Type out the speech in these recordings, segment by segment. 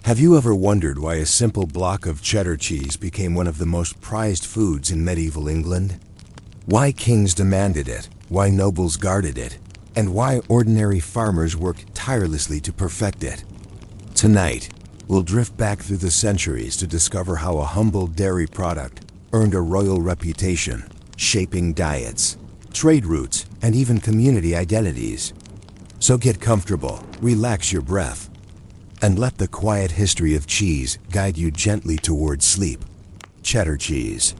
Have you ever wondered why a simple block of cheddar cheese became one of the most prized foods in medieval England? Why kings demanded it, why nobles guarded it, and why ordinary farmers worked tirelessly to perfect it? Tonight, we'll drift back through the centuries to discover how a humble dairy product earned a royal reputation, shaping diets, trade routes, and even community identities. So get comfortable, relax your breath, and let the quiet history of cheese guide you gently towards sleep. Cheddar cheese,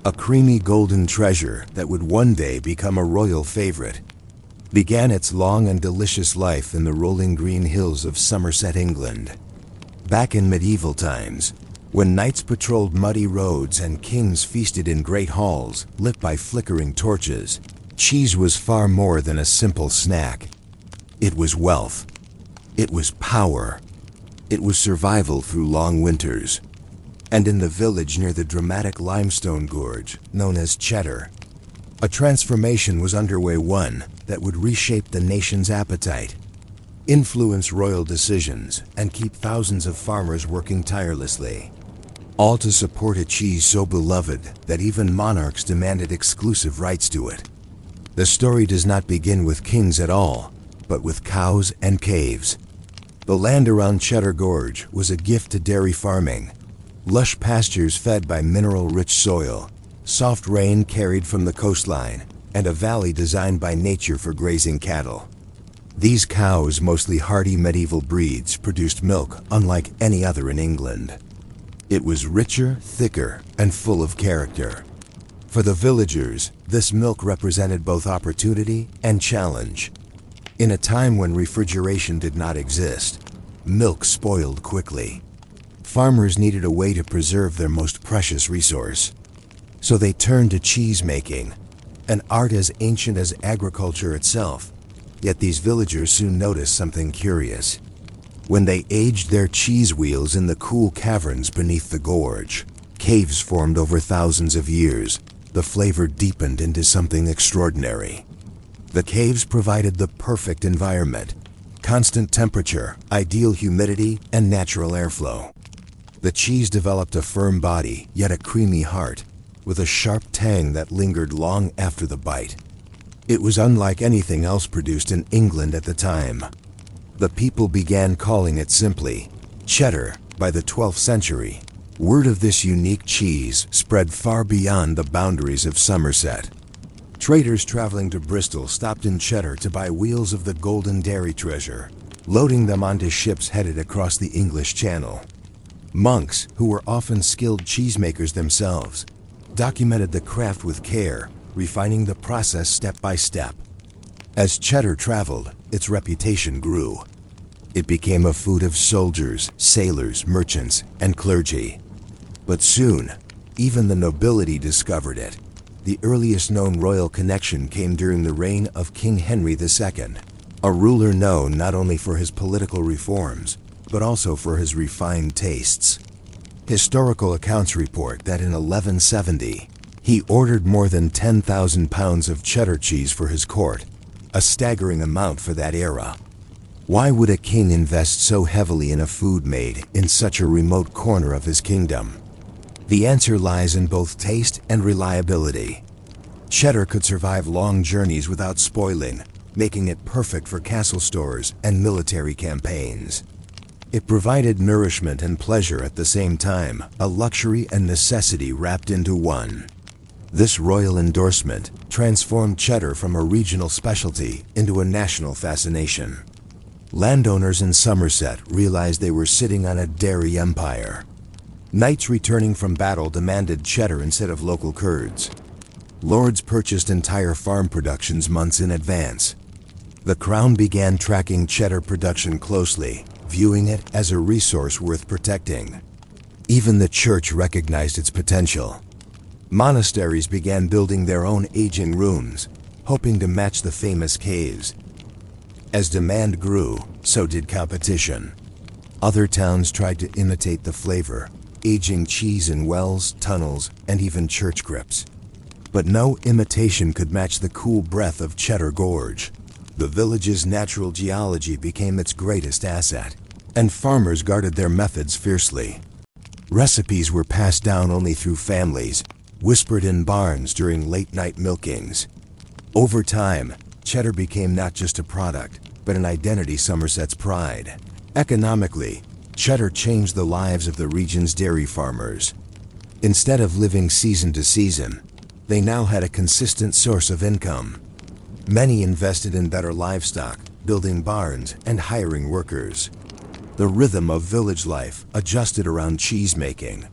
a creamy golden treasure that would one day become a royal favorite, began its long and delicious life in the rolling green hills of Somerset, England. Back in medieval times, when knights patrolled muddy roads and kings feasted in great halls lit by flickering torches, cheese was far more than a simple snack. It was wealth. It was power. It was survival through long winters. And in the village near the dramatic limestone gorge, known as Cheddar, a transformation was underway, one that would reshape the nation's appetite, influence royal decisions, and keep thousands of farmers working tirelessly, all to support a cheese so beloved that even monarchs demanded exclusive rights to it. The story does not begin with kings at all, but with cows and caves. The land around Cheddar Gorge was a gift to dairy farming. Lush pastures fed by mineral-rich soil, soft rain carried from the coastline, and a valley designed by nature for grazing cattle. These cows, mostly hardy medieval breeds, produced milk unlike any other in England. It was richer, thicker, and full of character. For the villagers, this milk represented both opportunity and challenge. In a time when refrigeration did not exist, milk spoiled quickly. Farmers needed a way to preserve their most precious resource. So they turned to cheese making, an art as ancient as agriculture itself. Yet these villagers soon noticed something curious. When they aged their cheese wheels in the cool caverns beneath the gorge, caves formed over thousands of years, the flavor deepened into something extraordinary. The caves provided the perfect environment: constant temperature, ideal humidity, and natural airflow. The cheese developed a firm body, yet a creamy heart, with a sharp tang that lingered long after the bite. It was unlike anything else produced in England at the time. The people began calling it simply cheddar. By the 12th century, word of this unique cheese spread far beyond the boundaries of Somerset. Traders traveling to Bristol stopped in Cheddar to buy wheels of the golden dairy treasure, loading them onto ships headed across the English Channel. Monks, who were often skilled cheesemakers themselves, documented the craft with care, refining the process step by step. As cheddar traveled, its reputation grew. It became a food of soldiers, sailors, merchants, and clergy. But soon, even the nobility discovered it. The earliest known royal connection came during the reign of King Henry II, a ruler known not only for his political reforms, but also for his refined tastes. Historical accounts report that in 1170, he ordered more than 10,000 pounds of cheddar cheese for his court, a staggering amount for that era. Why would a king invest so heavily in a food made in such a remote corner of his kingdom? The answer lies in both taste and reliability. Cheddar could survive long journeys without spoiling, making it perfect for castle stores and military campaigns. It provided nourishment and pleasure at the same time, a luxury and necessity wrapped into one. This royal endorsement transformed cheddar from a regional specialty into a national fascination. Landowners in Somerset realized they were sitting on a dairy empire. Knights returning from battle demanded cheddar instead of local curds. Lords purchased entire farm productions months in advance. The crown began tracking cheddar production closely, viewing it as a resource worth protecting. Even the church recognized its potential. Monasteries began building their own aging rooms, hoping to match the famous caves. As demand grew, so did competition. Other towns tried to imitate the flavor, aging cheese in wells, tunnels, and even church crypts. But no imitation could match the cool breath of Cheddar Gorge. The village's natural geology became its greatest asset, and farmers guarded their methods fiercely. Recipes were passed down only through families, whispered in barns during late-night milkings. Over time, cheddar became not just a product, but an identity Somerset's pride. Economically, cheddar changed the lives of the region's dairy farmers. Instead of living season to season, they now had a consistent source of income. Many invested in better livestock, building barns and hiring workers. The rhythm of village life adjusted around cheese making.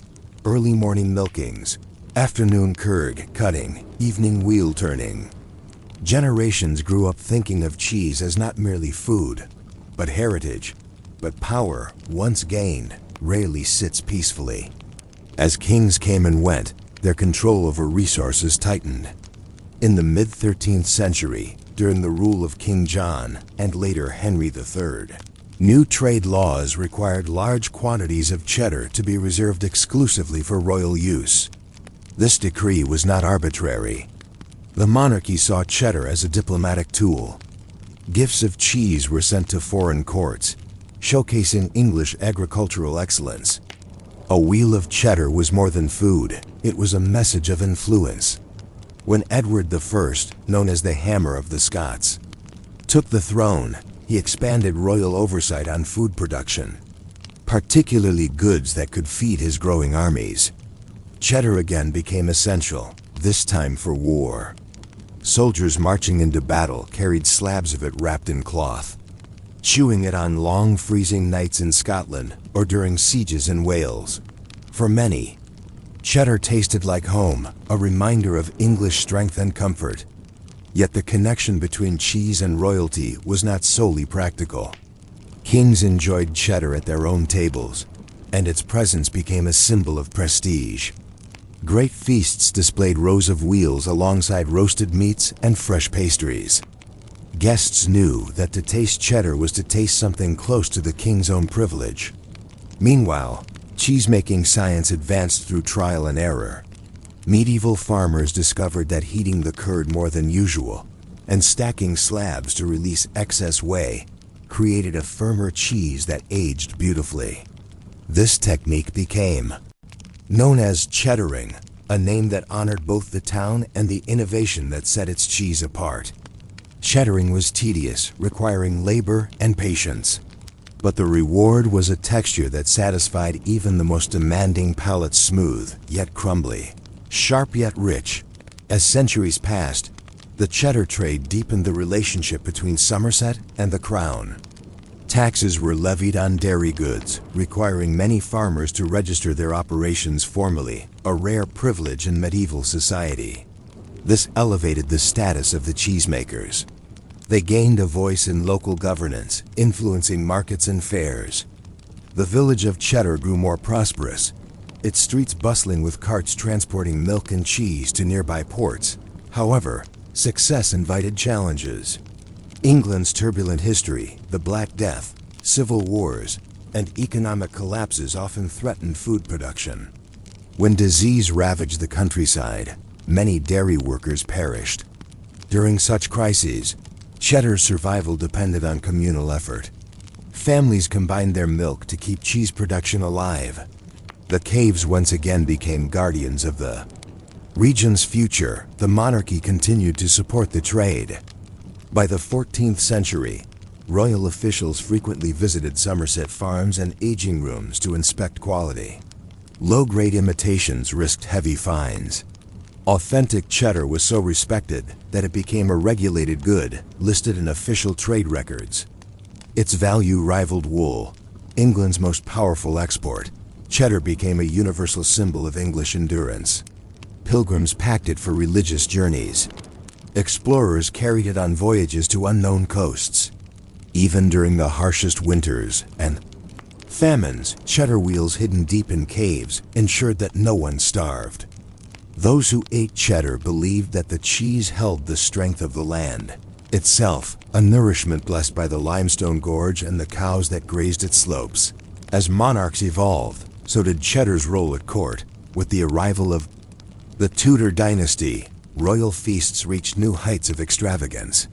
Early morning milkings, afternoon curd cutting, evening wheel turning. Generations grew up thinking of cheese as not merely food, but heritage. But power, once gained, rarely sits peacefully. As kings came and went, their control over resources tightened. In the mid-13th century, during the rule of King John and later Henry III, new trade laws required large quantities of cheddar to be reserved exclusively for royal use. This decree was not arbitrary. The monarchy saw cheddar as a diplomatic tool. Gifts of cheese were sent to foreign courts, showcasing English agricultural excellence. A wheel of cheddar was more than food, it was a message of influence. When Edward I, known as the Hammer of the Scots, took the throne, he expanded royal oversight on food production, particularly goods that could feed his growing armies. Cheddar again became essential, this time for war. Soldiers marching into battle carried slabs of it wrapped in cloth, chewing it on long freezing nights in Scotland or during sieges in Wales. For many, cheddar tasted like home, a reminder of English strength and comfort. Yet the connection between cheese and royalty was not solely practical. Kings enjoyed cheddar at their own tables, and its presence became a symbol of prestige. Great feasts displayed rows of wheels alongside roasted meats and fresh pastries. Guests knew that to taste cheddar was to taste something close to the king's own privilege. Meanwhile, cheese-making science advanced through trial and error. Medieval farmers discovered that heating the curd more than usual and stacking slabs to release excess whey created a firmer cheese that aged beautifully. This technique became known as cheddaring, a name that honored both the town and the innovation that set its cheese apart. Cheddaring was tedious, requiring labor and patience. But the reward was a texture that satisfied even the most demanding palate, smooth yet crumbly, sharp yet rich. As centuries passed, the cheddar trade deepened the relationship between Somerset and the crown. Taxes were levied on dairy goods, requiring many farmers to register their operations formally, a rare privilege in medieval society. This elevated the status of the cheesemakers. They gained a voice in local governance, influencing markets and fairs. The village of Cheddar grew more prosperous, its streets bustling with carts transporting milk and cheese to nearby ports. However, success invited challenges. England's turbulent history, the Black Death, civil wars, and economic collapses often threatened food production. When disease ravaged the countryside, many dairy workers perished. During such crises, Cheddar's survival depended on communal effort. Families combined their milk to keep cheese production alive. The caves once again became guardians of the region's future. The monarchy continued to support the trade. By the 14th century, royal officials frequently visited Somerset farms and aging rooms to inspect quality. Low-grade imitations risked heavy fines. Authentic cheddar was so respected that it became a regulated good, listed in official trade records. Its value rivaled wool, England's most powerful export. Cheddar became a universal symbol of English endurance. Pilgrims packed it for religious journeys. Explorers carried it on voyages to unknown coasts. Even during the harshest winters and famines, cheddar wheels hidden deep in caves ensured that no one starved. Those who ate cheddar believed that the cheese held the strength of the land itself, a nourishment blessed by the limestone gorge and the cows that grazed its slopes. As monarchs evolved, so did cheddar's role at court. With the arrival of the Tudor dynasty, royal feasts reached new heights of extravagance.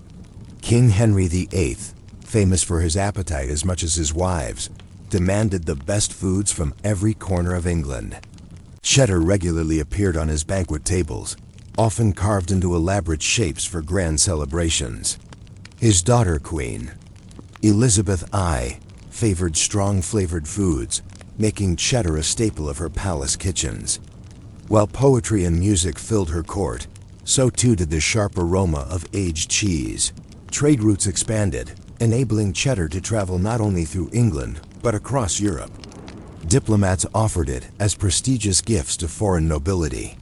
King Henry VIII, famous for his appetite as much as his wives, demanded the best foods from every corner of England. Cheddar regularly appeared on his banquet tables, often carved into elaborate shapes for grand celebrations. His daughter, Queen Elizabeth I, favored strong-flavored foods, making cheddar a staple of her palace kitchens. While poetry and music filled her court, so too did the sharp aroma of aged cheese. Trade routes expanded, enabling cheddar to travel not only through England, but across Europe. Diplomats offered it as prestigious gifts to foreign nobility.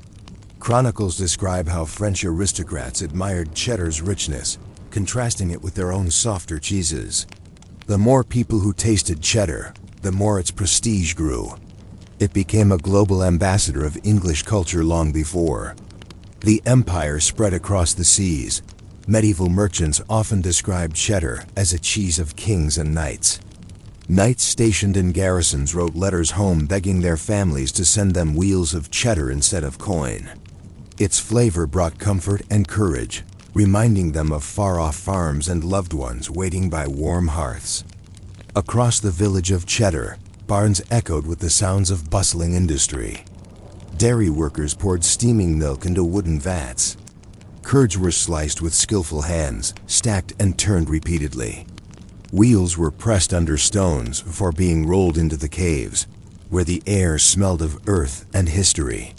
Chronicles describe how French aristocrats admired cheddar's richness, contrasting it with their own softer cheeses. The more people who tasted cheddar, the more its prestige grew. It became a global ambassador of English culture long before the empire spread across the seas. Medieval merchants often described cheddar as a cheese of kings and knights. Knights stationed in garrisons wrote letters home begging their families to send them wheels of cheddar instead of coin. Its flavor brought comfort and courage, reminding them of far-off farms and loved ones waiting by warm hearths. Across the village of Cheddar, barns echoed with the sounds of bustling industry. Dairy workers poured steaming milk into wooden vats. Curds were sliced with skillful hands, stacked and turned repeatedly. Wheels were pressed under stones before being rolled into the caves, where the air smelled of earth and history.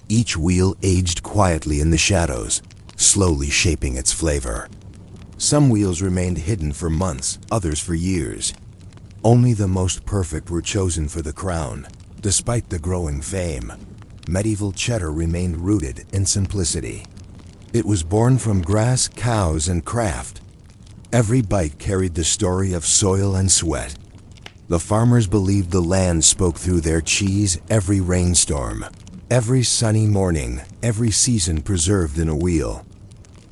Each wheel aged quietly in the shadows, slowly shaping its flavor. Some wheels remained hidden for months, others for years. Only the most perfect were chosen for the crown. Despite the growing fame, medieval cheddar remained rooted in simplicity. It was born from grass, cows, and craft. Every bite carried the story of soil and sweat. The farmers believed the land spoke through their cheese every rainstorm, every sunny morning, every season preserved in a wheel.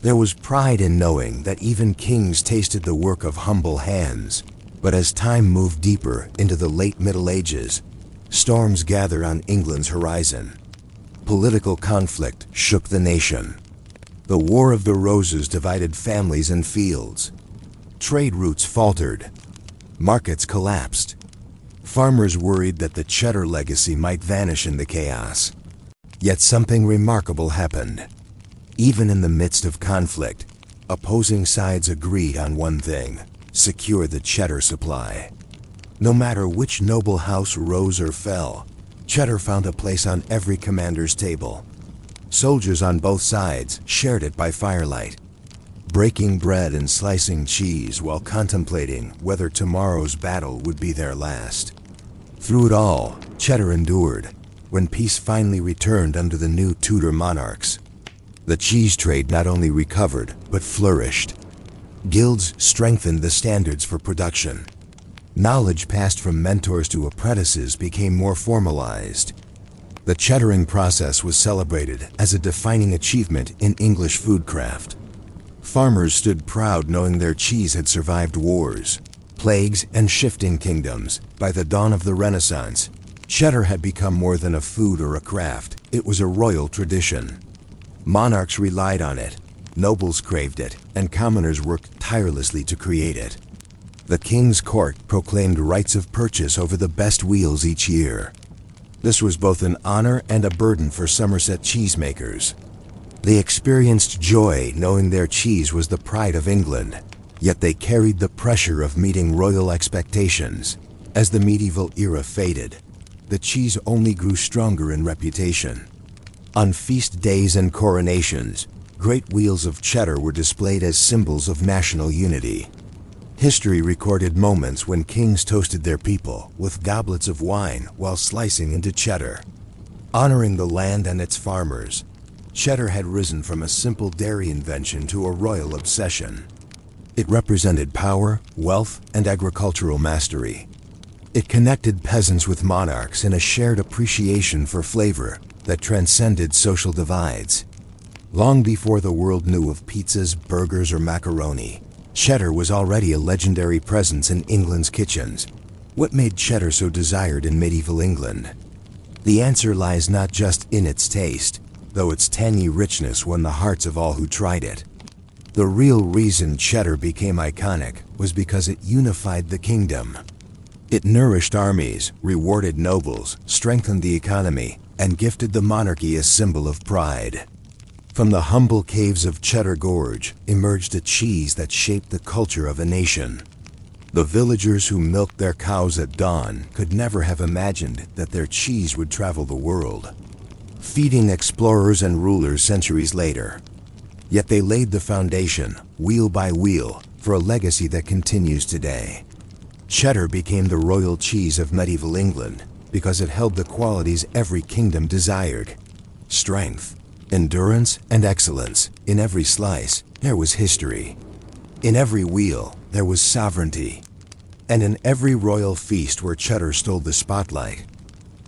There was pride in knowing that even kings tasted the work of humble hands. But as time moved deeper into the late Middle Ages, storms gathered on England's horizon. Political conflict shook the nation. The War of the Roses divided families and fields. Trade routes faltered. Markets collapsed. Farmers worried that the cheddar legacy might vanish in the chaos. Yet something remarkable happened. Even in the midst of conflict, opposing sides agreed on one thing: secure the cheddar supply. No matter which noble house rose or fell, cheddar found a place on every commander's table. Soldiers on both sides shared it by firelight, breaking bread and slicing cheese while contemplating whether tomorrow's battle would be their last. Through it all, cheddar endured. When peace finally returned under the new Tudor monarchs, the cheese trade not only recovered, but flourished. Guilds strengthened the standards for production. Knowledge passed from mentors to apprentices became more formalized. The cheddaring process was celebrated as a defining achievement in English foodcraft. Farmers stood proud knowing their cheese had survived wars, plagues, and shifting kingdoms. By the dawn of the Renaissance, cheddar had become more than a food or a craft. It was a royal tradition. Monarchs relied on it, nobles craved it, and commoners worked tirelessly to create it. The king's court proclaimed rights of purchase over the best wheels each year. This was both an honor and a burden for Somerset cheesemakers. They experienced joy knowing their cheese was the pride of England, yet they carried the pressure of meeting royal expectations. As the medieval era faded, the cheese only grew stronger in reputation. On feast days and coronations, great wheels of cheddar were displayed as symbols of national unity. History recorded moments when kings toasted their people with goblets of wine while slicing into cheddar. Honoring the land and its farmers, cheddar had risen from a simple dairy invention to a royal obsession. It represented power, wealth, and agricultural mastery. It connected peasants with monarchs in a shared appreciation for flavor that transcended social divides. Long before the world knew of pizzas, burgers, or macaroni, cheddar was already a legendary presence in England's kitchens. What made cheddar so desired in medieval England? The answer lies not just in its taste, though its tangy richness won the hearts of all who tried it. The real reason cheddar became iconic was because it unified the kingdom. It nourished armies, rewarded nobles, strengthened the economy, and gifted the monarchy a symbol of pride. From the humble caves of Cheddar Gorge emerged a cheese that shaped the culture of a nation. The villagers who milked their cows at dawn could never have imagined that their cheese would travel the world, feeding explorers and rulers centuries later. Yet they laid the foundation, wheel by wheel, for a legacy that continues today. Cheddar became the royal cheese of medieval England because it held the qualities every kingdom desired: strength, endurance, and excellence. In every slice, there was history. In every wheel, there was sovereignty. And in every royal feast where Cheddar stole the spotlight,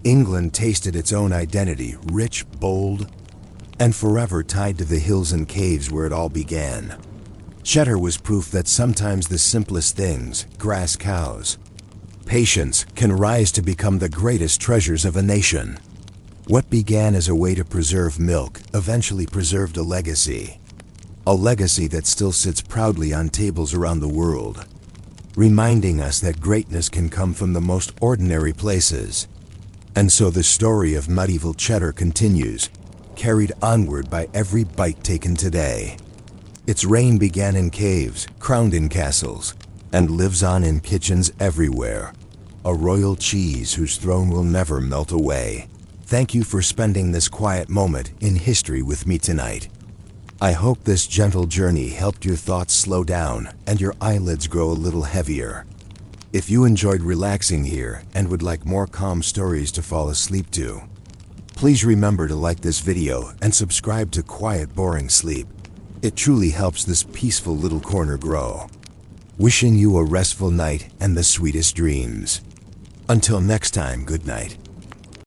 England tasted its own identity, rich, bold, and forever tied to the hills and caves where it all began. Cheddar was proof that sometimes the simplest things, grass cows, patience, can rise to become the greatest treasures of a nation. What began as a way to preserve milk eventually preserved a legacy that still sits proudly on tables around the world, reminding us that greatness can come from the most ordinary places. And so the story of medieval Cheddar continues, carried onward by every bite taken today. Its reign began in caves, crowned in castles, and lives on in kitchens everywhere. A royal cheese whose throne will never melt away. Thank you for spending this quiet moment in history with me tonight. I hope this gentle journey helped your thoughts slow down and your eyelids grow a little heavier. If you enjoyed relaxing here and would like more calm stories to fall asleep to, please remember to like this video and subscribe to Quiet Boring Sleep. It truly helps this peaceful little corner grow. Wishing you a restful night and the sweetest dreams. Until next time, good night.